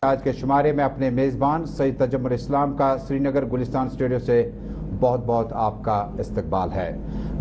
आज के शुमारे में अपने मेज़बान सईद तजम्मुल इस्लाम का श्रीनगर गुलिस्तान स्टूडियो से बहुत बहुत आपका इस्तकबाल है।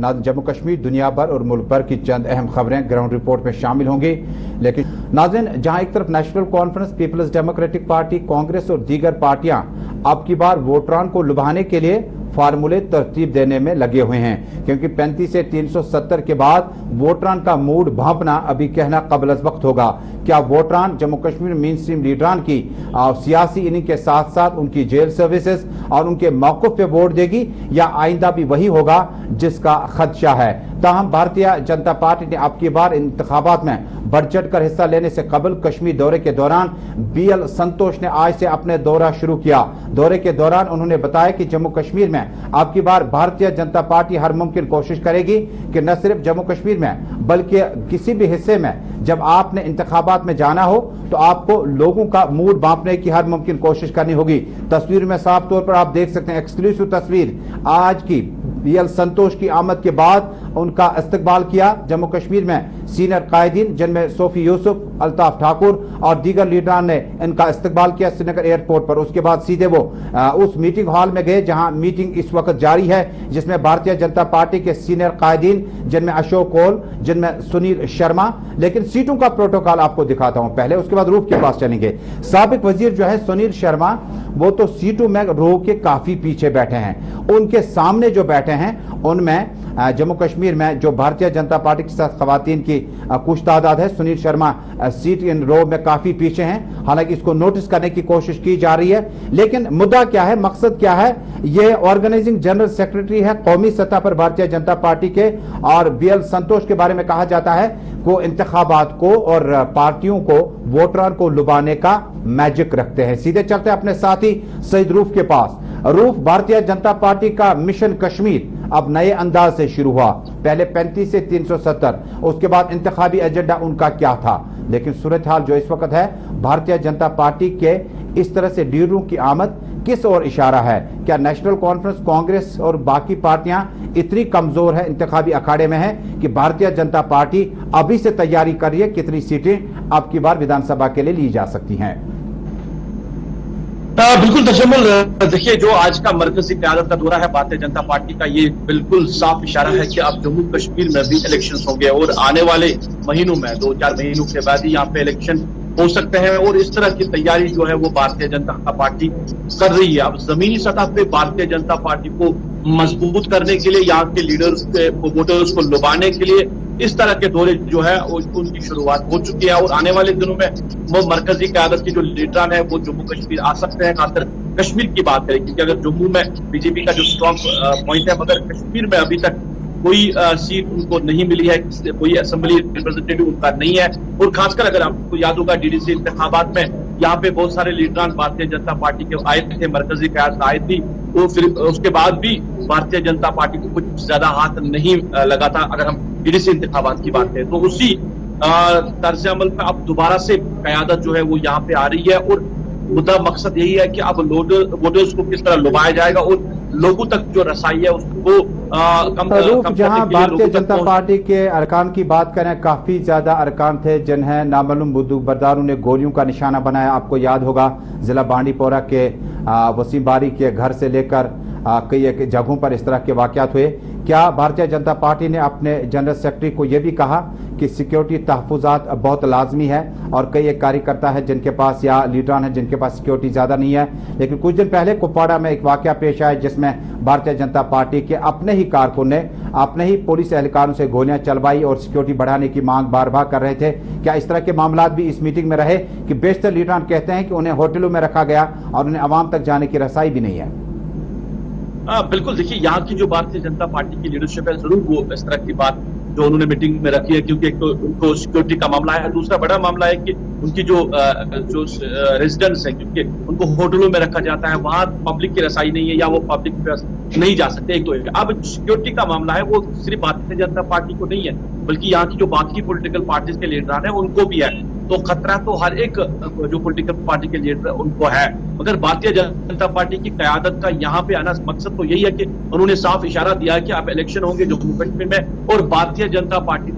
नाज़रीन, जम्मू कश्मीर, दुनिया भर और मुल्क भर की चंद अहम खबरें ग्राउंड रिपोर्ट में शामिल होंगी। लेकिन नाज़रीन, जहां एक तरफ National Conference, Peoples Democratic Party, Congress और दीगर पार्टियां अब की बार वोटरान को लुभाने के लिए फार्मूले तरतीब देने में लगे हुए हैं, क्योंकि 35 से 370 के बाद वोटरान का मूड भांपना अभी कहना कबल अज़ वक्त होगा। क्या वोटरान जम्मू कश्मीर मेन स्ट्रीम लीडरान की सियासी इनिंग के साथ साथ उनकी जेल सर्विसेज और उनके मौक़िफ़ पे वोट देगी, या आइंदा भी वही होगा जिसका खदशा है। ताहम भारतीय जनता पार्टी ने अब की बार इंतखाबात में बढ़ चढ़ कर हिस्सा लेने से कबल कश्मीर दौरे के दौरान BL संतोष ने आज से अपने दौरा शुरू किया। दौरे के दौरान उन्होंने बताया कि जम्मू कश्मीर में अब की बार भारतीय जनता पार्टी हर मुमकिन कोशिश करेगी कि न सिर्फ जम्मू कश्मीर में बल्कि किसी भी हिस्से में जब आपने इंतखाबात में जाना हो तो आपको लोगों का मूड बांपने की हर मुमकिन कोशिश करनी होगी। तस्वीर में साफ तौर पर आप देख सकते हैं, एक्सक्लूसिव तस्वीर आज की BL संतोष की आमद के बाद उनका इस्तकबाल किया जम्मू कश्मीर में सीनियर कायदीन, जिनमें सोफी यूसुफ, अल्ताफ ठाकुर और दीगर लीडरान ने इनका इस्तकबाल किया श्रीनगर एयरपोर्ट पर। उसके बाद सीधे वो उस मीटिंग हॉल में गए जहां मीटिंग इस वक्त जारी है, जिसमें भारतीय जनता पार्टी के सीनियर कायदीन, जिनमें अशोक कौल, जिनमें सुनील शर्मा। लेकिन सीटों का प्रोटोकॉल आपको दिखाता हूं पहले, उसके बाद रूफ के पास चलेंगे। साबिक वजीर जो है सुनील शर्मा, वो तो सीटों में रो के काफी पीछे बैठे हैं। उनके सामने जो बैठे हैं उनमें जम्मू कश्मीर में जो भारतीय जनता पार्टी के साथ खवातीन की कुछ तादाद है। सुनील शर्मा सीट इन रो में काफी पीछे हैं, हालांकि इसको नोटिस करने की कोशिश की जा रही है। लेकिन मुद्दा क्या है, मकसद क्या है? ये ऑर्गेनाइजिंग जनरल सेक्रेटरी है कौमी सतह पर भारतीय जनता पार्टी के, और BL संतोष के बारे में कहा जाता है को इंतखाबात को और पार्टियों को, वोटरान को लुभाने का मैजिक रखते हैं। सीधे चलते हैं अपने साथी सईद रूफ के पास। रूफ, भारतीय जनता पार्टी का मिशन कश्मीर अब नए अंदाज से शुरू हुआ। पहले 35 से 370, उसके बाद इंतखाबी एजेंडा उनका क्या था। लेकिन सूरत हाल जो इस वक्त है, भारतीय जनता पार्टी के इस तरह से लीडरों की आमद किस ओर इशारा है? क्या नेशनल कॉन्फ्रेंस, कांग्रेस और बाकी पार्टियां इतनी कमजोर है, इंतखाबी अखाड़े में है कि भारतीय जनता पार्टी अभी से तैयारी कर रही है कितनी सीटें अब की बार विधानसभा के लिए ली जा सकती हैं? बिल्कुल तजम्मुल, देखिए जो आज का मरकजी क़यादत का दौरा है भारतीय जनता पार्टी का, ये बिल्कुल साफ इशारा है कि अब जम्मू कश्मीर में भी इलेक्शंस होंगे और आने वाले महीनों में 2-4 महीनों के बाद ही यहाँ पे इलेक्शन हो सकते हैं। और इस तरह की तैयारी जो है वो भारतीय जनता पार्टी कर रही है। अब जमीनी सतह पे भारतीय जनता पार्टी को मजबूत करने के लिए, यहाँ के लीडर्स वोटर्स को लुभाने के लिए इस तरह के दौरे जो है उनकी शुरुआत हो चुकी है। और आने वाले दिनों में वो मरकजी क़यादत की जो लीडरान है वो जम्मू कश्मीर आ सकते हैं। खासकर कश्मीर की बात करें, क्योंकि अगर जम्मू में बीजेपी का जो स्ट्रॉन्ग पॉइंट है, मगर कश्मीर में अभी तक कोई सीट उनको नहीं मिली है, कोई असेंबली रिप्रेजेंटेटिव उनका नहीं है। और खासकर अगर आपको याद होगा DDC इंतखाबात में यहाँ पे बहुत सारे लीडरान भारतीय जनता पार्टी के आए थे, मरकजी क़यादत आई थी, वो फिर उसके बाद भी भारतीय जनता पार्टी को कुछ ज्यादा हाथ नहीं लगा था। अगर हम DDC इंतखाबात की बात करें तो उसी तर्ज अमल पे अब दोबारा से क़यादत जो है वो यहाँ पे आ रही है। और मुद्दा मकसद यही है कि अब वोटर्स को किस तरह लुभाया जाएगा और लोगों तक जो रसाई है उसको कम जहां भारतीय जनता पार्टी के अरकान की बात करें, काफी ज्यादा अरकान थे जिन्हें नामालूम बंदूकबरदारों ने गोलियों का निशाना बनाया। आपको याद होगा जिला बांडीपोरा के वसीम बारी के घर से लेकर कई जगहों पर इस तरह के वाकयात हुए। क्या भारतीय जनता पार्टी ने अपने जनरल सेक्रेटरी को यह भी कहा कि सिक्योरिटी तहफुजात बहुत लाजमी है, और कई एक कार्यकर्ता है जिनके पास या लीडरान है जिनके पास सिक्योरिटी ज्यादा नहीं है। लेकिन कुछ दिन पहले कुपवाड़ा में एक वाकया पेश आया जिसमें भारतीय जनता पार्टी के अपने ही कारकुन ने अपने ही पुलिस एहलकारों से गोलियां चलवाई और सिक्योरिटी बढ़ाने की मांग बार बार कर रहे थे। क्या इस तरह के मामला भी इस मीटिंग में रहे कि बेशतर लीडरान कहते हैं कि उन्हें होटलों में रखा गया और उन्हें आवाम तक जाने की रसाई भी नहीं है? बिल्कुल, देखिए यहाँ की जो भारतीय जनता पार्टी की लीडरशिप है, जरूर वो इस तरह की बात जो उन्होंने मीटिंग में रखी है, क्योंकि एक तो उनको सिक्योरिटी का मामला है, दूसरा बड़ा मामला है कि उनकी जो रेजिडेंट्स है, क्योंकि उनको होटलों में रखा जाता है, वहां पब्लिक की रसाई नहीं है या वो पब्लिक नहीं जा सकते। एक तो अब सिक्योरिटी का मामला है, वो सिर्फ भारतीय जनता पार्टी को नहीं है बल्कि यहाँ की जो बाकी पॉलिटिकल पार्टीज के लीडर है उनको भी है। तो खतरा तो हर एक जो पॉलिटिकल पार्टी के लीडर उनको है। मगर भारतीय जनता पार्टी की क़यादत का यहाँ पे आना मकसद तो यही है कि उन्होंने साफ इशारा दिया है कि अब इलेक्शन होंगे जम्मू कश्मीर में और भारतीय जनता पार्टी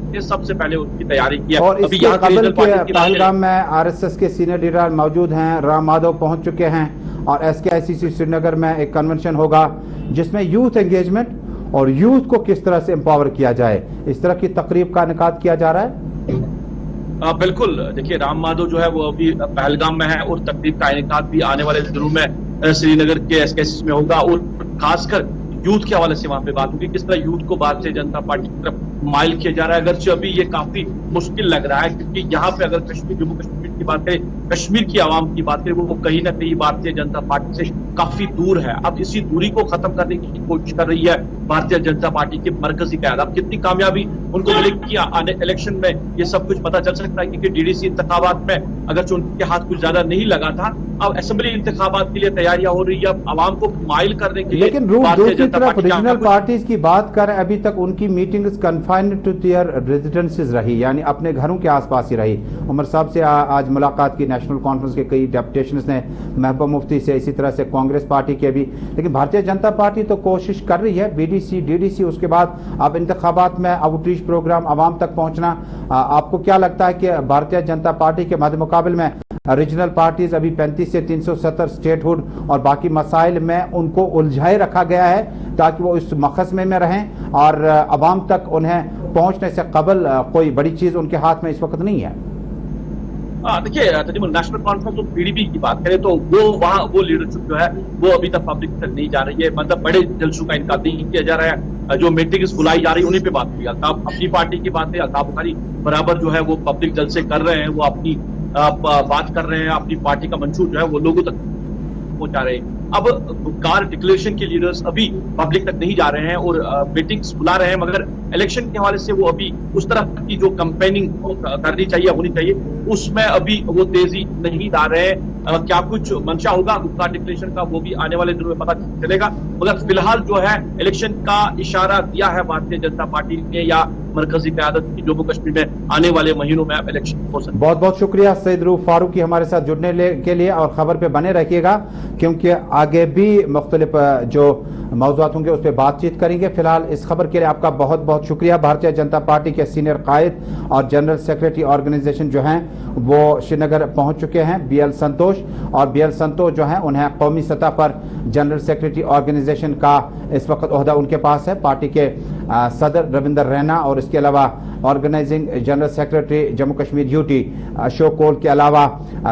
ये सबसे पहले उसकी तैयारी की है। और अभी इसके यहाँ की कबल रीजनल के पार्टी की पहलगाम में आरएसएस के सीनियर लीडर मौजूद हैं, राम माधव पहुंच चुके हैं और SKICC श्रीनगर में एक कन्वेंशन होगा जिसमें यूथ एंगेजमेंट और यूथ को किस तरह से एम्पावर किया जाए, इस तरह की तकरीब का इनेकाद किया जा रहा है। बिल्कुल, देखिए राम माधव जो है वो अभी पहलगाम में है और तकरीब का इनेकाद भी आने वाले दिनों में श्रीनगर के SKICC में होगा और खासकर यूथ के हवाले से वहां पे बात होगी, किस तरह यूथ को भारतीय जनता पार्टी की तरफ माइल किया जा रहा है। अगरचे अभी ये काफी मुश्किल लग रहा है क्योंकि यहाँ पे अगर जम्मू कश्मीर की बात करें, कश्मीर की आवाम की बात करें, वो कहीं ना कहीं भारतीय जनता पार्टी से काफी दूर है। अब इसी दूरी को खत्म करने की कोशिश कर रही है भारतीय जनता पार्टी की मरकजी क़यादत। अब कितनी कामयाबी उनको मिलेगी आने इलेक्शन में, ये सब कुछ पता चल सकता है क्योंकि DDC इंतखाबात में अगरचे उनके हाथ कुछ ज्यादा नहीं लगा था, अब असेंबली इंतखाबात के लिए तैयारियां हो रही है, अब आवाम को माइल करने के लिए। लेकिन दूसरी तरफ रीजनल पार्टीज की बात करें, अभी तक उनकी meetings confined to their residences रही, यानी अपने घरों के आसपास ही रही। उमर साहब से आज मुलाकात की नेशनल कॉन्फ्रेंस के कई डेपुटेशंस ने, महबूबा मुफ्ती से, इसी तरह से कांग्रेस पार्टी के भी, लेकिन भारतीय जनता पार्टी तो कोशिश कर रही है, BDC DDC, उसके बाद अब इंतखाबात में आउटरीच प्रोग्राम आवाम तक पहुंचना। आपको क्या लगता है कि भारतीय जनता पार्टी के मद्दे मुकाबले में रीजनल पार्टीज अभी 35 से 370 स्टेटहुड और बाकी मसाइल में उनको उलझाए रखा गया है ताकि वो इस मकसमे में रहें और अवाम तक उन्हें पहुंचने से कबल कोई बड़ी चीज उनके हाथ में इस वक्त नहीं है? देखिए नेशनल कॉन्फ्रेंस ऑफ PDP की बात करें तो वो लीडरशिप जो है वो अभी तक पब्लिक तक नहीं जा रही है, मतलब बड़े जलसों का इनका नहीं किया जा रहा है। जो मीटिंग्स बुलाई जा रही है उन्हीं पे बात की। अपनी पार्टी की बात है, अल्ताफ बुखारी बराबर जो है वो पब्लिक जलसे कर रहे हैं, वो अपनी बात कर रहे हैं, अपनी पार्टी का मंशूर जो है वो लोगों तक पहुंचा रहे हैं। अब कार डिक्लेरेशन के लीडर्स अभी पब्लिक तक नहीं जा रहे हैं और मीटिंग्स बुला रहे हैं, मगर इलेक्शन के हवाले से वो अभी उस तरह की जो कैंपेनिंग करनी चाहिए, होनी चाहिए, उसमें अभी वो तेजी नहीं ला रहे हैं। क्या कुछ मंशा होगा कार डिक्लेरेशन का वो भी आने वाले दिनों में पता चलेगा, मगर फिलहाल जो है इलेक्शन का इशारा दिया है भारतीय जनता पार्टी ने या मरकजी क़यादत की जम्मू कश्मीर में आने वाले महीनों में अब इलेक्शन हो सकता है। बहुत बहुत शुक्रिया सईद रूफ फारूकी हमारे साथ जुड़ने के लिए, और खबर पे बने रखिएगा क्योंकि आगे भी मुख्तलिफ जो मौज़ूआत होंगे उस पर बातचीत करेंगे। फिलहाल इस खबर के लिए आपका बहुत बहुत शुक्रिया। भारतीय जनता पार्टी के सीनियर कायद और जनरल सेक्रेटरी ऑर्गेनाइजेशन जो हैं वो श्रीनगर पहुंच चुके हैं, BL संतोष, और BL संतोष जो हैं उन्हें कौमी सतह पर जनरल सेक्रेटरी ऑर्गेनाइजेशन का इस वक्त ओहदा उनके पास है। पार्टी के सदर रविंदर रैना और इसके अलावा organising general secretary Jammu Kashmir UT Ashok Koul के अलावा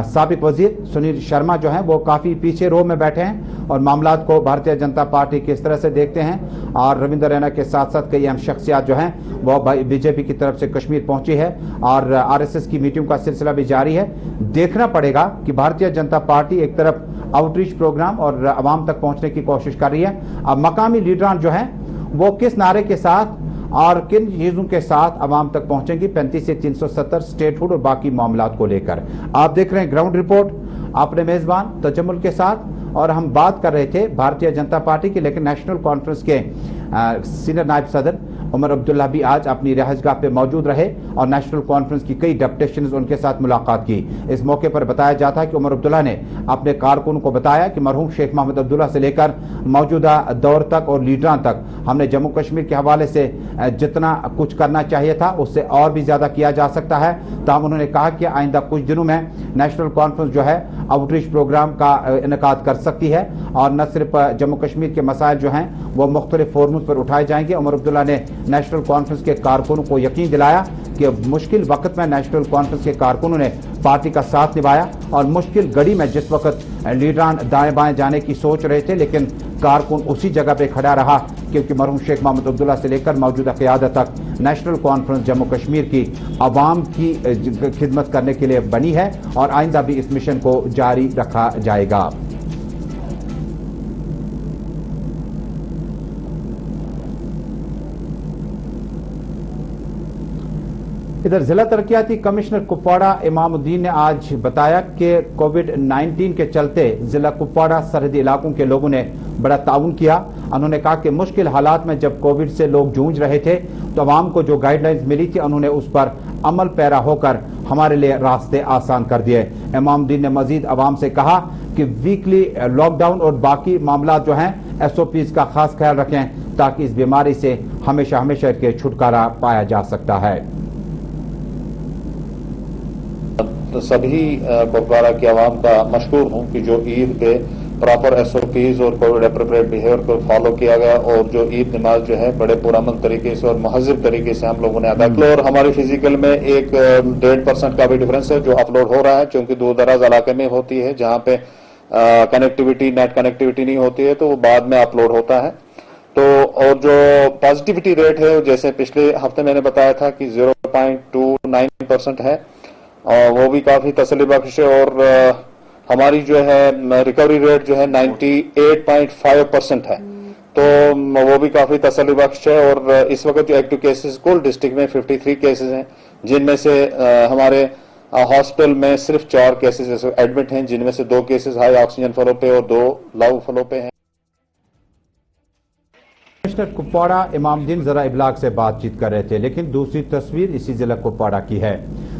साबिक वजीर सुनील शर्मा जो हैं वो काफ़ी पीछे रो में बैठे हैं और मामलात को भारतीय जनता पार्टी किस तरह से देखते हैं। और रविंदर रैना के साथ साथ कई अहम शख्सियात जो हैं वो BJP की तरफ से कश्मीर पहुंची है और RSS की मीटिंग का सिलसिला भी जारी है। देखना पड़ेगा कि भारतीय जनता पार्टी एक तरफ आउटरीच प्रोग्राम और आवाम तक पहुंचने की कोशिश कर रही है, अब मकामी लीडरान जो हैं वो किस नारे के साथ और किन चीजों के साथ आवाम तक पहुंचेंगी 35 से 370 स्टेटहुड और बाकी मामलात को लेकर। आप देख रहे हैं ग्राउंड रिपोर्ट अपने मेजबान तजम्मुल के साथ, और हम बात कर रहे थे भारतीय जनता पार्टी की, लेकिन नेशनल कॉन्फ्रेंस के सीनियर नायब सदर उमर अब्दुल्ला भी आज अपनी रिहाइशगाह पे मौजूद रहे और नेशनल कॉन्फ्रेंस की कई डेपुटेशंस उनके साथ मुलाकात की। इस मौके पर बताया जाता है कि उमर अब्दुल्ला ने अपने कारकुन को बताया कि मरहूम शेख मोहम्मद अब्दुल्ला से लेकर मौजूदा दौर तक और लीडरान तक हमने जम्मू कश्मीर के हवाले से जितना कुछ करना चाहिए था उससे और भी ज्यादा किया जा सकता है। तमाम उन्होंने कहा कि आइंदा कुछ दिनों में नेशनल कॉन्फ्रेंस जो है आउटरीच प्रोग्राम का इनेकाद कर सकती है और न सिर्फ जम्मू कश्मीर के मसाइल जो हैं वो मुख्तलिफ फोरम्स पर उठाए जाएंगे। उमर अब्दुल्ला ने नेशनल कॉन्फ्रेंस के कारकुनों को यकीन दिलाया कि मुश्किल वक्त में नेशनल कॉन्फ्रेंस के कारकुनों ने पार्टी का साथ निभाया और मुश्किल घड़ी में जिस वक्त लीडरान दाएं बाएं जाने की सोच रहे थे लेकिन कारकुन उसी जगह पे खड़ा रहा, क्योंकि मरहूम शेख मोहम्मद अब्दुल्ला से लेकर मौजूदा क़यादत तक नेशनल कॉन्फ्रेंस जम्मू कश्मीर की आवाम की खिदमत करने के लिए बनी है और आइंदा भी इस मिशन को जारी रखा जाएगा। इधर जिला तरक्याती कमिश्नर कुपवाड़ा इमामुद्दीन ने आज बताया कि कोविड-19 के चलते जिला कुपवाड़ा सरहदी इलाकों के लोगों ने बड़ा ताउन किया। उन्होंने कहा कि मुश्किल हालात में जब कोविड से लोग जूझ रहे थे तो आवाम को जो गाइडलाइंस मिली थी उन्होंने उस पर अमल पैरा होकर हमारे लिए रास्ते आसान कर दिए। इमामुद्दीन ने मजीद आवाम से कहा कि वीकली लॉकडाउन और बाकी मामला जो हैं SOPs का खास ख्याल रखें ताकि इस बीमारी से हमेशा के छुटकारा पाया जा सकता है। सभी कुपवारा की आवाम का मशकूर हूँ कि जो ईद पे प्रॉपर SOPs और कोविड अप्रोप्रिएट बिहेवियर को फॉलो किया गया और जो ईद नमाज जो है बड़े पुरअमन तरीके से और महज़िब तरीके से हम लोगों ने अदा किया। और हमारी फिजिकल में एक 1.5% का भी डिफरेंस है जो अपलोड हो रहा है, क्योंकि दूर दराज इलाके में होती है जहाँ पे कनेक्टिविटी नेट कनेक्टिविटी नहीं होती है, तो वो बाद में अपलोड होता है। तो और जो पॉजिटिविटी रेट है, जैसे पिछले हफ्ते मैंने बताया था कि 0.29% है, और वो भी काफी तसल्ली बख्श है। और हमारी जो है रिकवरी रेट जो है 98.5% है, तो वो भी काफी तसल्ली बख्श है। और इस वक्त जो एक्टिव केसेस कुल डिस्ट्रिक्ट में 53 केसेस हैं, जिनमें से हमारे हॉस्पिटल में सिर्फ 4 केसेस एडमिट हैं, जिनमें से 2 केसेस हाई ऑक्सीजन फ्लो पे और 2 लो फ्लो पे हैं। कमिश्नर कुपवाड़ा इमामुद्दीन जरा इब्लाग से बातचीत कर रहे थे, लेकिन दूसरी तस्वीर इसी जिला कुपवाड़ा की है।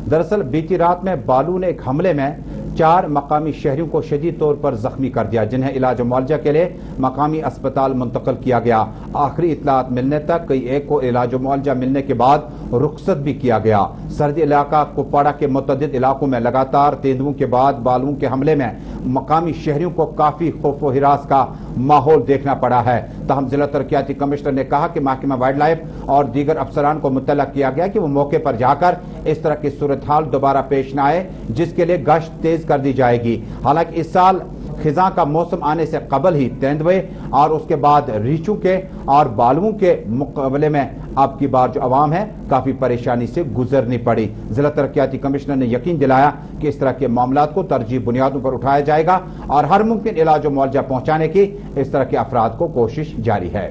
दरअसल बीती रात में बालू ने एक हमले में 4 मकामी शहरियों को शदीद तौर पर जख्मी कर दिया, जिन्हें इलाज मुआवजा के लिए मकामी अस्पताल मुंतकिल किया गया। आखिरी इतलात मिलने तक कई एक को इलाज मुआवजा मिलने के बाद रुखसत भी किया गया। सरहदी इलाका कुपवाड़ा के मुतअद्दिद इलाकों में लगातार तेंदुओं के बाद बालुओं के हमले में मकामी शहरियों को काफी खौफ व हिरास का माहौल देखना पड़ा है। तहम जिला तरक्याती कमिश्नर ने कहा कि महकमा वाइल्ड लाइफ और दीगर अफसरान को मुतल्ला किया गया कि वो मौके पर जाकर इस तरह की सूरत हाल दोबारा पेश न आए, जिसके लिए गश्त तेज कर दी जाएगी। हालांकि इस साल खिज़ां का मौसम आने से कबल ही तेंदुए और उसके बाद रीछों के और बालुओं के मुकाबले में अब की बार जो आवाम है काफी परेशानी से गुजरनी पड़ी। जिला तरक्याती कमिश्नर ने यकीन दिलाया कि इस तरह के मामलात को तरजीह बुनियादों पर उठाया जाएगा और हर मुमकिन इलाज मुआवजा पहुंचाने की इस तरह के अफराद को कोशिश जारी है।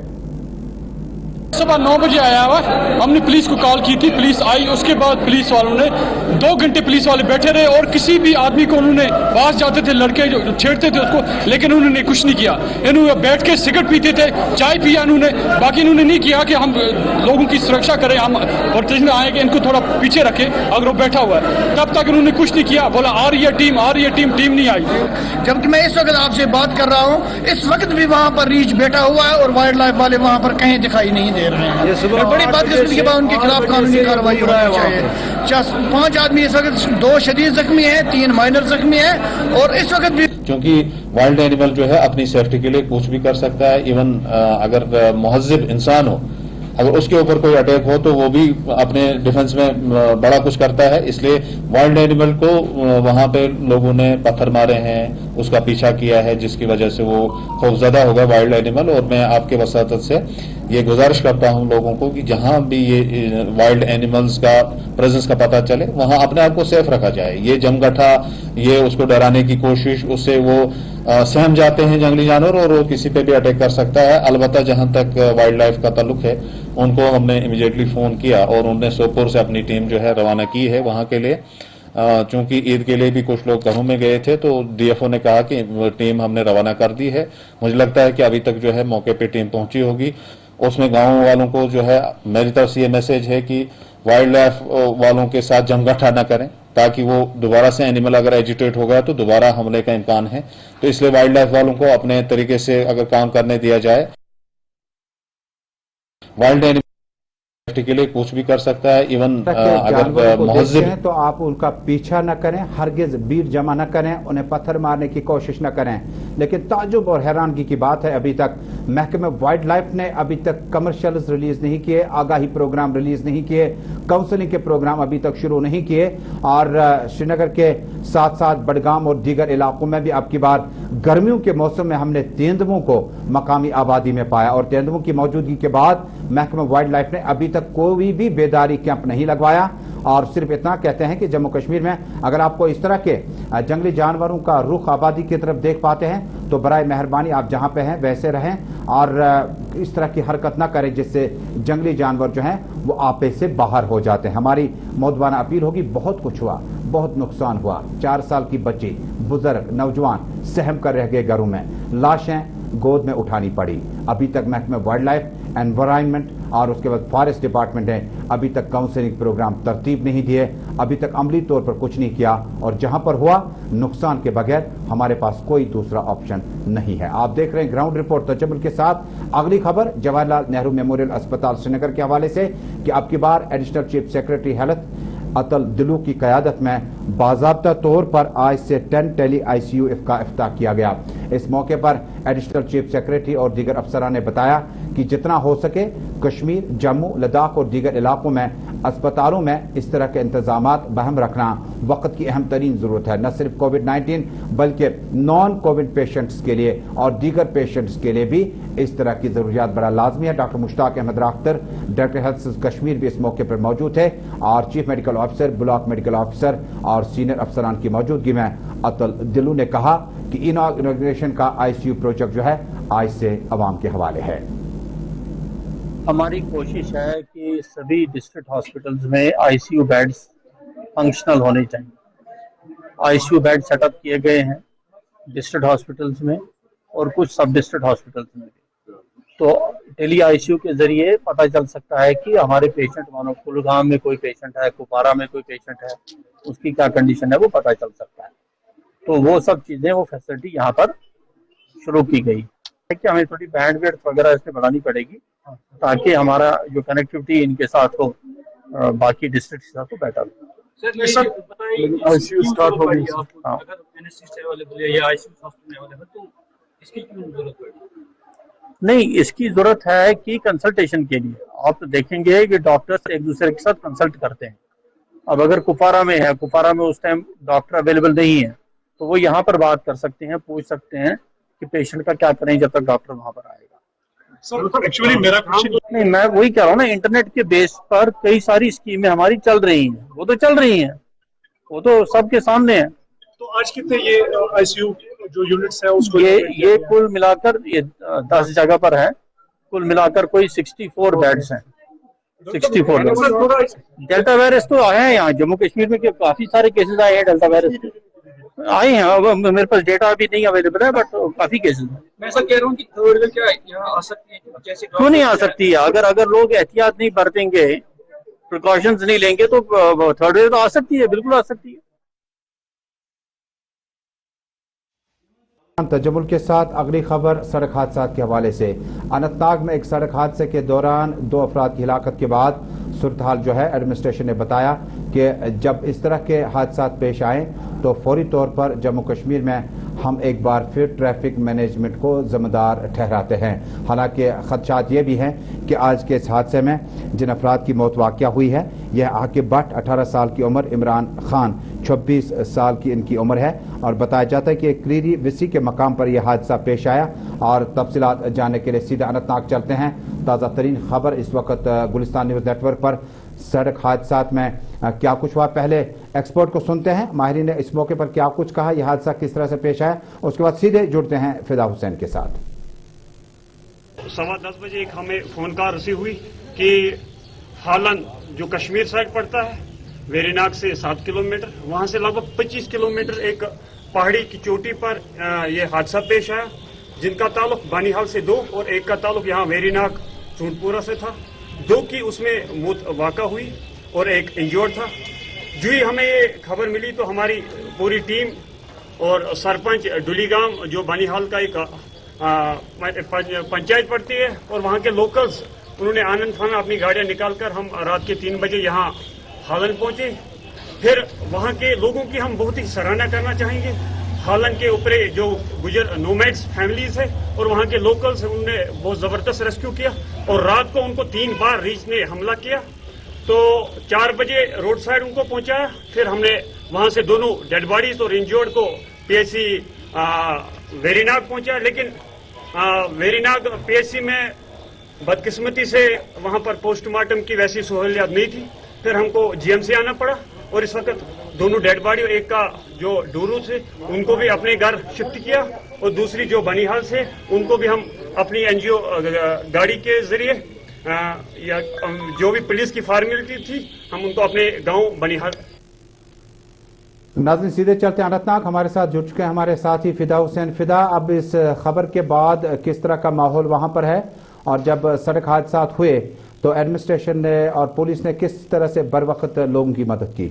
सुबह 9 बजे आया हुआ, हमने पुलिस को कॉल की थी, पुलिस आई। उसके बाद पुलिस वालों ने 2 घंटे पुलिस वाले बैठे रहे और किसी भी आदमी को उन्होंने पास जाते थे, लड़के जो छेड़ते थे उसको, लेकिन उन्होंने कुछ नहीं किया। इन्होंने बैठ के सिगरेट पीते थे, चाय पिया इन्होंने, बाकी इन्होंने नहीं किया कि हम लोगों की सुरक्षा करें, हम वर्तज में आए कि इनको थोड़ा पीछे रखें अगर वो बैठा हुआ है। तब तक इन्होंने कुछ नहीं किया, बोला आ रही है टीम, आ रही है टीम, टीम नहीं आई। जबकि मैं इस वक्त आपसे बात कर रहा हूँ, इस वक्त भी वहाँ पर रीच बैठा हुआ है और वाइल्ड लाइफ वाले वहाँ पर कहीं दिखाई नहीं दे रहे हैं। बड़ी बदकिस्मती के बाद उनके खिलाफ कानूनी कार्रवाई होनी चाहिए। 5 आदमी इस वक्त 2 शदीद जख्मी हैं, 3 माइनर जख्मी हैं। और इस वक्त भी क्योंकि वाइल्ड एनिमल जो है अपनी सेफ्टी के लिए कुछ भी कर सकता है। इवन अगर मुहज्जिब इंसान हो, अगर उसके ऊपर कोई अटैक हो तो वो भी अपने डिफेंस में बड़ा कुछ करता है। इसलिए वाइल्ड एनिमल को वहां पे लोगों ने पत्थर मारे हैं, उसका पीछा किया है, जिसकी वजह से वो खौफजदा होगा वाइल्ड एनिमल। और मैं आपके वसातत से ये गुजारिश करता हूं लोगों को कि जहां भी ये वाइल्ड एनिमल्स का प्रेजेंस का पता चले वहां अपने आप को सेफ रखा जाए। ये जमगठा, ये उसको डराने की कोशिश, उससे वो सहम जाते हैं जंगली जानवर और वो किसी पे भी अटैक कर सकता है। अलबत्ता जहां तक वाइल्ड लाइफ का ताल्लुक है, उनको हमने इमीडिएटली फोन किया और उन्होंने सोपोर से अपनी टीम जो है रवाना की है वहां के लिए। चूंकि ईद के लिए भी कुछ लोग घरों में गए थे, तो DFO ने कहा कि टीम हमने रवाना कर दी है। मुझे लगता है कि अभी तक जो है मौके पे टीम पहुंची होगी। उसमें गांव वालों को जो है मेरी तरफ से ये मैसेज है कि वाइल्ड लाइफ वालों के साथ जमगठा न करें, ताकि वो दोबारा से एनिमल अगर एजिटेट हो गया तो दोबारा हमले का इम्कान है। तो इसलिए वाइल्ड लाइफ वालों को अपने तरीके से अगर काम करने दिया जाए, वाइल्ड एनिमल के लिए कुछ भी कर सकता है। इवन अगर मुहज्जिब तो आप उनका पीछा न करें, हरगिज भीड़ जमा न करें, उन्हें पत्थर मारने की कोशिश न करें। लेकिन ताजुब और हैरानगी की बात है, अभी तक महकमे वाइल्ड लाइफ ने अभी तक कमर्शियल्स रिलीज नहीं किए, आगाही प्रोग्राम रिलीज नहीं किए, काउंसलिंग के प्रोग्राम अभी तक शुरू नहीं किए। और श्रीनगर के साथ साथ बडगाम और दीगर इलाकों में भी अब की बार गर्मियों के मौसम में हमने तेंदुओं को मकामी आबादी में पाया और तेंदुओं की मौजूदगी के बाद महकमा वाइल्ड लाइफ ने अभी तक कोई भी बेदारी कैंप नहीं लगवाया। और सिर्फ इतना कहते हैं कि जम्मू कश्मीर में अगर आपको इस तरह के जंगली जानवरों का रुख आबादी की तरफ देख पाते हैं तो बराए मेहरबानी आप जहां पे हैं वैसे रहें और इस तरह की हरकत ना करें जिससे जंगली जानवर जो हैं वो आपे से बाहर हो जाते हैं। हमारी मौदवाना अपील होगी, बहुत कुछ हुआ, बहुत नुकसान हुआ। 4 साल की बच्ची, बुजुर्ग, नौजवान सहम कर रह गए घरों में, लाशें गोद में उठानी पड़ी। अभी तक महकमा वाइल्ड लाइफ, एनवायरनमेंट और उसके बाद फॉरेस्ट डिपार्टमेंट ने अभी तक काउंसलिंग प्रोग्राम तरतीब नहीं दिए, अभी तक अमली तौर पर कुछ नहीं किया। और जहां पर हुआ नुकसान के बगैर हमारे पास कोई दूसरा ऑप्शन नहीं है। आप देख रहे हैं ग्राउंड रिपोर्ट तजम्मुल के साथ। अगली खबर जवाहरलाल नेहरू मेमोरियल अस्पताल श्रीनगर के हवाले से कि अब की बार एडिशनल चीफ सेक्रेटरी हेल्थ अतल दिलू की क़यादत में बाज़ाब्ता तौर पर आज से 10 टेली ICU का इफ्ताह किया गया। इस मौके पर एडिशनल चीफ सेक्रेटरी और दीगर अफसरान ने बताया कि जितना हो सके कश्मीर, जम्मू, लद्दाख और दीगर इलाकों में अस्पतालों में इस तरह के इंतजामात बहम रखना वक्त की अहम तरीन ज़रूरत है, न सिर्फ कोविड-19 बल्कि नॉन कोविड पेशेंट्स के लिए और दीगर पेशेंट्स के लिए भी इस तरह की ज़रूरियात बड़ा लाजमी है। डॉक्टर मुश्ताक अहमद राख्तर, डायरेक्टर हेल्थ कश्मीर भी इस मौके पर मौजूद थे और chief medical officer, block medical officer और सीनियर अफसरान की मौजूदगी में अतल दिलू ने कहा कि इनॉग्रेशन का ICU प्रोजेक्ट जो है आज से अवाम के हवाले है। हमारी कोशिश है कि सभी डिस्ट्रिक्ट हॉस्पिटल्स में ICU बेड्स फंक्शनल होने चाहिए। ICU बेड सेटअप किए गए हैं डिस्ट्रिक्ट हॉस्पिटल्स में और कुछ सब डिस्ट्रिक्ट हॉस्पिटल्स में भी। तो टेली ICU के जरिए पता चल सकता है कि हमारे पेशेंट, मानो कुलगाम में कोई पेशेंट है, कुपवारा में कोई पेशेंट है, उसकी क्या कंडीशन है वो पता चल सकता है। तो वो सब चीज़ें, वो फैसिलिटी यहाँ पर शुरू की गई है कि हमें थोड़ी बैंडविड्थ वगैरह इसमें बढ़ानी पड़ेगी ताकि हमारा जो कनेक्टिविटी इनके साथ हो, बाकी डिस्ट्रिक्ट के साथ हो, बेटर हो। नहीं, इसकी जरूरत है कि कंसल्टेशन के लिए आप तो देखेंगे कि डॉक्टर्स एक दूसरे के साथ कंसल्ट करते हैं। अब अगर कुपवारा में है, कुपवारा में उस टाइम डॉक्टर अवेलेबल नहीं है, तो वो यहाँ पर बात कर सकते हैं, पूछ सकते हैं कि पेशेंट का क्या करें जब तक डॉक्टर वहां पर आएगा। सर एक्चुअली मेरा क्वेश्चन नहीं, मैं वही कह रहा हूँ ना, इंटरनेट के बेस पर कई सारी स्कीमें हमारी चल रही हैं, वो तो चल रही हैं, वो तो सबके सामने है। तो आज कितने ये ICU जो यूनिट्स है उसको ये कुल मिलाकर ये 10 जगह पर है, कुल मिलाकर कोई 64 बेड्स हैं। 64 डेल्टा वायरस तो आया है यहाँ जम्मू कश्मीर में, काफी सारे केसेस आए हैं डेल्टा वायरस आए हैं। अब मेरे पास डेटा अभी नहीं अवेलेबल है, बट काफी केसेस हैं। मैं ऐसा कह रहा हूँ कि थर्ड वेव क्या यहाँ आ सकती है? जैसे क्यों नहीं आ सकती है? अगर लोग एहतियात नहीं बरतेंगे, प्रिकॉशंस नहीं लेंगे तो थर्ड वेव तो आ सकती है, बिल्कुल आ सकती है। तजमुल के साथ अगली खबर सड़क हादसा के हवाले से। अनंतनाग में एक सड़क हादसे के दौरान 2 अफराद की हिलाकत के बाद सूरत हाल जो है एडमिनिस्ट्रेशन ने बताया कि जब इस तरह के हादसा पेश आए तो फौरी तौर पर जम्मू कश्मीर में हम एक बार फिर ट्रैफिक मैनेजमेंट को जिम्मेदार ठहराते हैं। हालांकि खदशात ये भी हैं कि आज के इस हादसे में जिन अफराद की मौत वाक़या हुई है, यह आकिब भट्ट 18 साल की उम्र, इमरान खान 26 साल की इनकी उम्र है और बताया जाता है कि क्रीरी विसी के मकाम पर यह हादसा पेश आया। और तफसीलात जानने के लिए सीधे अनंतनाग चलते हैं। ताज़ा तरीन खबर इस वक्त गुलिस्तान न्यूज़ नेटवर्क पर सड़क हादसात में क्या कुछ हुआ, पहले एक्सपर्ट को सुनते हैं, माहिरीन ने इस मौके पर क्या कुछ कहा, यह हादसा किस तरह से पेश आया, उसके बाद सीधे जुड़ते हैं फिदा हुसैन के साथ। 10:15 बजे एक हमें फोन कॉल रिसीव हुई कि हालन जो कश्मीर साइड पड़ता है, वेरीनाग से 7 किलोमीटर, वहां से लगभग 25 किलोमीटर एक पहाड़ी की चोटी पर यह हादसा पेश आया, जिनका ताल्लुक बानीहाल से 2 और एक का ताल्लुक यहाँ वेरीनाग चूंटपुरा से था। 2 की उसमें मौत वाक़ा हुई और एक इंजोर्ड था। जो ही हमें ये खबर मिली तो हमारी पूरी टीम और सरपंच डुलीगाम जो बानीहाल का एक पंचायत पड़ती है और वहाँ के लोकल्स, उन्होंने आनंद फाना अपनी गाड़ियाँ निकालकर हम रात के 3 बजे यहाँ हालन पहुँचे। फिर वहाँ के लोगों की हम बहुत ही सराहना करना चाहेंगे। हालन के ऊपर जो गुजर नोमैड्स फैमिलीज है और वहाँ के लोकल्स हैं, उन्होंने बहुत ज़बरदस्त रेस्क्यू किया और रात को उनको 3 बार रीच ने हमला किया। तो 4 बजे रोड साइड उनको पहुंचाया। फिर हमने वहां से दोनों डेड बॉडीज और इंजर्ड को PHC वेरीनाग पहुंचाया, लेकिन वेरीनाग PHC में बदकिस्मती से वहां पर पोस्टमार्टम की वैसी सहूलियत नहीं थी। फिर हमको GMC आना पड़ा और इस वक्त दोनों डेड बॉडी, एक का जो डूरू से उनको भी अपने घर शिफ्ट किया और दूसरी जो बनीहाल से उनको भी हम अपनी NGO गाड़ी के जरिए या जो भी पुलिस की फॉर्मेलिटी थी हम उनको अपने गांव बनीहाल। नाज़रीन सीधे चलते हैं अनंतनाग, हमारे साथ जुड़ चुके हैं हमारे साथी फिदा हुसैन। फिदा, अब इस खबर के बाद किस तरह का माहौल वहां पर है और जब सड़क हादसा हुए तो एडमिनिस्ट्रेशन ने और पुलिस ने किस तरह से बर वक्त लोगों की मदद की?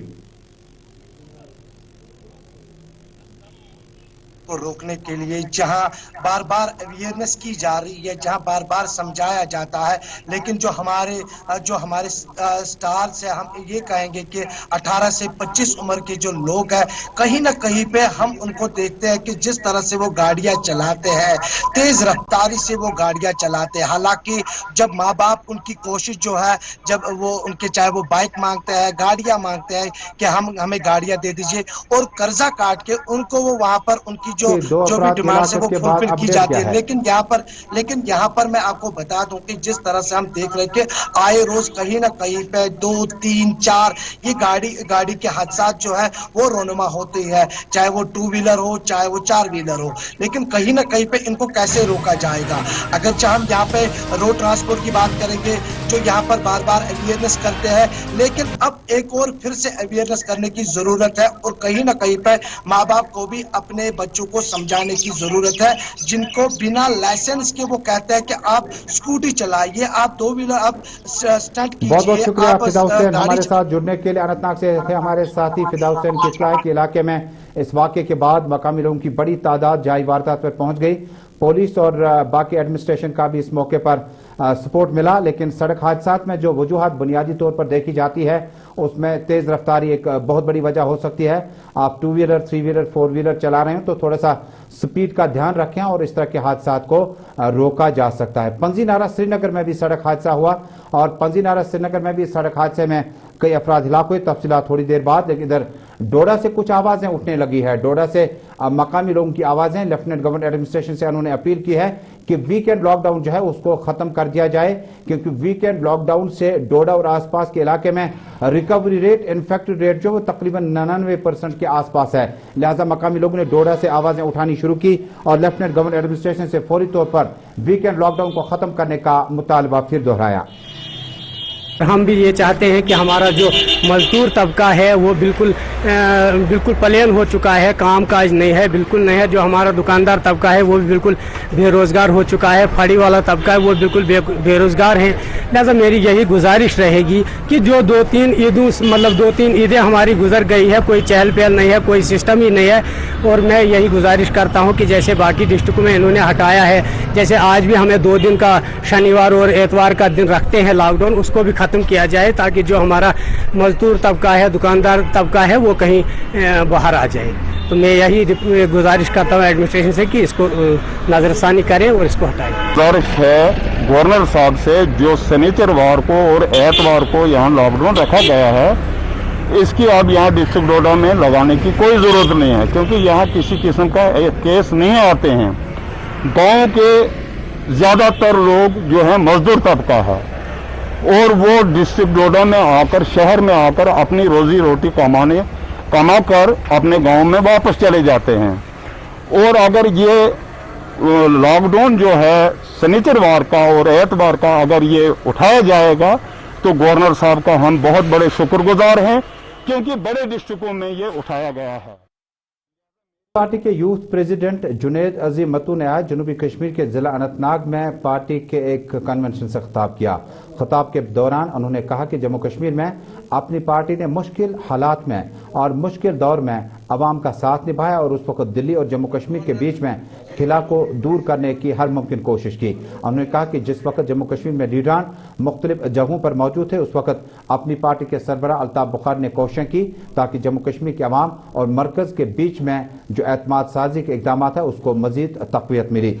को रोकने के लिए, जहां बार बार अवेयरनेस की जा रही है, जहां बार बार समझाया जाता है, लेकिन जो हमारे स्टार्स है, हम ये कहेंगे कि 18 से 25 उम्र के जो लोग हैं, कहीं ना कहीं पे हम उनको देखते हैं कि जिस तरह से वो गाड़ियां चलाते हैं, तेज रफ्तारी से वो गाड़ियां चलाते हैं। हालांकि जब माँ बाप उनकी कोशिश जो है, जब वो उनके चाहे वो बाइक मांगते हैं, गाड़ियां मांगते हैं कि हमें गाड़ियां दे दीजिए, और कर्जा काट के उनको वो वहां पर उनकी जो भी डिमांड है वो फुलफिल की जाती है। लेकिन यहाँ पर मैं आपको बता दूं कि जिस तरह से हम देख रहे हैं कि आए रोज कहीं ना कहीं पे 2, 3, 4 ये गाड़ी के हादसा जो है वो रोनुमा होते हैं, चाहे वो 2 व्हीलर हो, चाहे वो 4 व्हीलर हो। लेकिन कहीं ना कहीं पे इनको कैसे रोका जाएगा? अगर चाहे हम यहाँ पे रोड ट्रांसपोर्ट की बात करेंगे, जो यहाँ पर बार बार अवेयरनेस करते हैं, लेकिन अब एक और फिर से अवेयरनेस करने की जरूरत है, और कहीं ना कहीं पे माँ बाप को भी अपने बच्चों को समझाने की जरूरत है, जिनको बिना लाइसेंस के वो कहते हैं कि आप स्कूटी चलाइए, आप 2 व्हीलर आप स्टंट कीजिए। बहुत बहुत शुक्रिया फिदा हुसैन हमारे साथ जुड़ने के लिए। अनंतनाग से थे हमारे साथी फिदा हुसैन की इत्तला है कि इलाके में इस वाक़े के बाद मकामी लोगों की बड़ी तादाद जाई वारदात पर पहुंच गई। पुलिस और बाकी एडमिनिस्ट्रेशन का भी इस मौके पर सपोर्ट मिला, लेकिन सड़क हादसात में जो वजूहात बुनियादी तौर पर देखी जाती है उसमें तेज रफ्तारी एक बहुत बड़ी वजह हो सकती है। आप 2 व्हीलर, 3 व्हीलर, 4 व्हीलर चला रहे हैं तो थोड़ा सा स्पीड का ध्यान रखें और इस तरह के हादसात को रोका जा सकता है। पंजीनारा श्रीनगर में भी सड़क हादसा हुआ और पंजीनारा श्रीनगर में भी सड़क हादसे में कई अफराद हिलाक हुए। तफसीलात थोड़ी देर बाद। लेकिन इधर डोडा से कुछ आवाजें उठने लगी है। डोडा से मकामी लोगों की आवाजें, लेफ्टिनेंट गवर्नर एडमिनिस्ट्रेशन से उन्होंने अपील की है कि वीकेंड लॉकडाउन जो है उसको खत्म कर दिया जाए, क्योंकि वीकेंड लॉकडाउन से डोडा और आसपास के इलाके में रिकवरी रेट, इन्फेक्टेड रेट जो वो तकरीबन 99% के आसपास है। लिहाजा मकामी लोगों ने डोडा से आवाजें उठानी शुरू की और लेफ्टिनेंट गवर्नर एडमिनिस्ट्रेशन से फौरी तौर पर वीकेंड लॉकडाउन को खत्म करने का मुतालबा फिर दोहराया। हम भी ये चाहते हैं कि हमारा जो मजदूर तबका है वो बिल्कुल पलेन हो चुका है, काम काज नहीं है, बिल्कुल नहीं है। जो हमारा दुकानदार तबका है वो भी बिल्कुल बेरोजगार हो चुका है। फड़ी वाला तबका है वो बिल्कुल बेरोजगार है। लिहाजा मेरी यही गुजारिश रहेगी कि जो 2-3 ईदें हमारी गुजर गई है, कोई चहल पहल नहीं है, कोई सिस्टम ही नहीं है। और मैं यही गुजारिश करता हूँ कि जैसे बाकी डिस्ट्रिक्टों में इन्होंने हटाया है, जैसे आज भी हमें 2 दिन का शनिवार और एतवार का दिन रखते हैं लॉकडाउन, उसको भी खत्म किया जाए ताकि जो हमारा मजदूर तबका है, दुकानदार तबका है वो कहीं बाहर आ जाए। तो मैं यही गुजारिश करता हूँ एडमिनिस्ट्रेशन से कि इसको नजरसानी करें और इसको हटाएं। गुजारिश है गवर्नर साहब से, जो शनिचरवार को और एतवार को यहाँ लॉकडाउन रखा गया है, इसकी अब यहाँ डिस्ट्रिक्ट डोडा में लगाने की कोई ज़रूरत नहीं है, क्योंकि यहाँ किसी किस्म का केस नहीं आते हैं। गांव के ज़्यादातर लोग जो है मजदूर तबका है और वो डिस्ट्रिक्ट डोडा में आकर, शहर में आकर अपनी रोजी रोटी कमा कर अपने गांव में वापस चले जाते हैं। और अगर ये लॉकडाउन जो है शनिचरवार का और एतवार का अगर ये उठाया जाएगा तो गवर्नर साहब का हम बहुत बड़े शुक्रगुजार हैं, क्योंकि बड़े डिस्ट्रिक्टों में ये उठाया गया है। पार्टी के यूथ प्रेसिडेंट जुनैद अजीम मतू ने आज जनूबी कश्मीर के जिला अनंतनाग में पार्टी के एक कन्वेंशन से खिताब किया। खिताब के दौरान उन्होंने कहा कि जम्मू कश्मीर में अपनी पार्टी ने मुश्किल हालात में और मुश्किल दौर में अवाम का साथ निभाया और उस वक्त दिल्ली और जम्मू कश्मीर के बीच में खिला को दूर करने की हर मुमकिन कोशिश की। उन्होंने कहा कि जिस वक्त जम्मू कश्मीर में लीडरान मुख्तलिफ जगहों पर मौजूद थे, उस वक्त अपनी पार्टी के सरबराह अल्ताफ बुखारी ने कोशिशें की ताकि जम्मू कश्मीर के अवाम और मरकज के बीच में जो एतमाद साजी के इकदाम है उसको मजीद तकवीत मिली।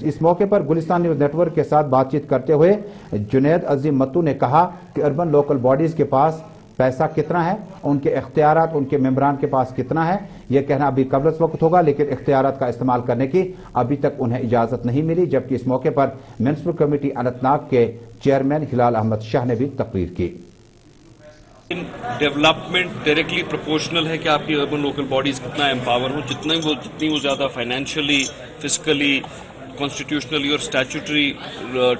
इस मौके पर गुलिस्तान न्यूज नेटवर्क के साथ बातचीत करते हुए जुनैद अजीम मतू ने कहा कि अर्बन लोकल बॉडीज के पास पैसा कितना है, उनके इख्तियारात उनके मेंबरान के पास कितना है, यह कहना अभी कबल वक्त होगा, लेकिन इख्तियारात का इस्तेमाल करने की अभी तक उन्हें इजाजत नहीं मिली। जबकि इस मौके पर म्युनिसिपल कमेटी अनंतनाग के चेयरमैन हिलाल अहमद शाह ने भी तकरीर की। डेवलपमेंट डायरेक्टली प्रोपोर्शनल है कि आपकी अर्बन लोकल बॉडीज कितना एम्पावर हो, जितनी वो ज़्यादा फाइनेंशियली, फिजिकली, कॉन्स्टिट्यूशनली और स्टैट्यूटरी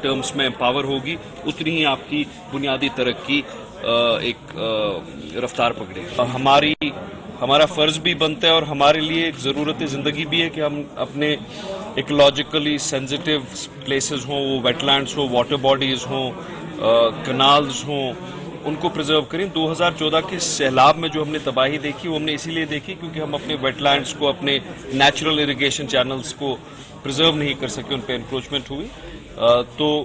टर्म्स में एम्पावर होगी, उतनी ही आपकी बुनियादी तरक्की एक रफ्तार पकड़ेगी। हमारा फ़र्ज़ भी बनता है और हमारे लिए एक ज़रूरत ज़िंदगी भी है कि हम अपने इकोलॉजिकली सेंसिटिव प्लेसेस हों, वो वेटलैंड्स हों, वाटर बॉडीज़ हों, कनाल्स हों, ان کو پرزرو کریں. 2014 کے سیلاب میں جو ہم نے تباہی دیکھی وہ ہم نے اسی لیے دیکھی کیونکہ ہم اپنے ویٹ لینڈز کو, اپنے نیچرل اریگیشن چینلز کو پرزرو نہیں کر سکے, ان پہ انکروچمنٹ ہوئی. تو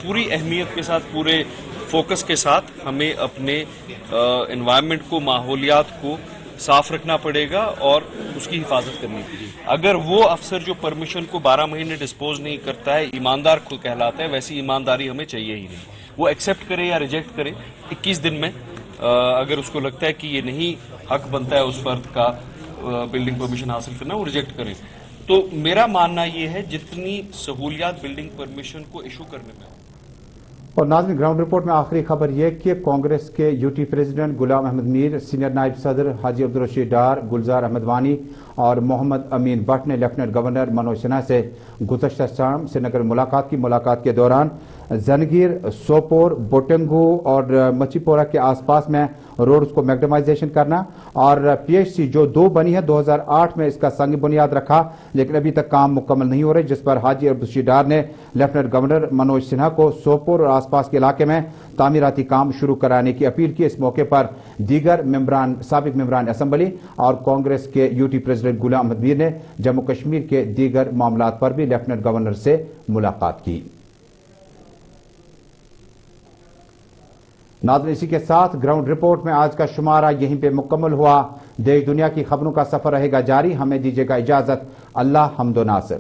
پوری اہمیت کے ساتھ, پورے فوکس کے ساتھ ہمیں اپنے انوائرمنٹ کو, ماحولیات کو صاف رکھنا پڑے گا اور اس کی حفاظت کرنی پڑے گی. اگر وہ افسر جو پرمیشن کو 12 مہینے ڈسپوز نہیں کرتا ہے ایماندار کو کہلاتا ہے, ویسی ایمانداری ہمیں چاہیے ہی نہیں. وہ ایکسیپٹ کرے یا ریجیکٹ کرے 21 دن میں, اگر اس کو لگتا ہے کہ یہ نہیں حق بنتا ہے اس فرد کا بلڈنگ پرمیشن حاصل کرنا, وہ ریجیکٹ کرے. تو میرا ماننا یہ ہے جتنی سہولیات بلڈنگ پرمیشن کو ایشو کرنے میں. اور ناظرین, گراؤنڈ رپورٹ میں آخری خبر یہ کہ کانگریس کے یوٹی پریزیڈنٹ غلام احمد میر, سینئر نائب صدر حاجی عبدالرشید ڈار, گلزار احمد وانی اور محمد امین بٹ نے لیفٹیننٹ گورنر منوج سنہا سے گزشتہ شام سری نگر ملاقات کی. ملاقات کے دوران زنگیر, سوپور, بوٹنگو اور مچھی پورہ کے آس پاس میں روڈز کو میگڈمائزیشن کرنا اور پی ایچ سی جو 2 بنی ہے 2008 میں اس کا سنگ بنیاد رکھا لیکن ابھی تک کام مکمل نہیں ہو رہے, جس پر حاجی عبدالرشید ڈار نے لیفٹیننٹ گورنر منوج سنہا کو سوپور اور آس پاس کے علاقے میں تعمیراتی کام شروع کرانے کی اپیل کی. اس موقع پر دیگر سابق ممبران اسمبلی اور کانگریس کے یوٹی پریزیڈنٹ غلام احمد میر نے جموں کشمیر کے دیگر معاملات پر بھی لیفٹیننٹ گورنر سے ملاقات کی. ناظرین, اسی کے ساتھ گراؤنڈ رپورٹ میں آج کا شمارہ یہیں پہ مکمل ہوا. دیش دنیا کی خبروں کا سفر رہے گا جاری. ہمیں دیجیے گا اجازت. اللہ حمد و ناصر.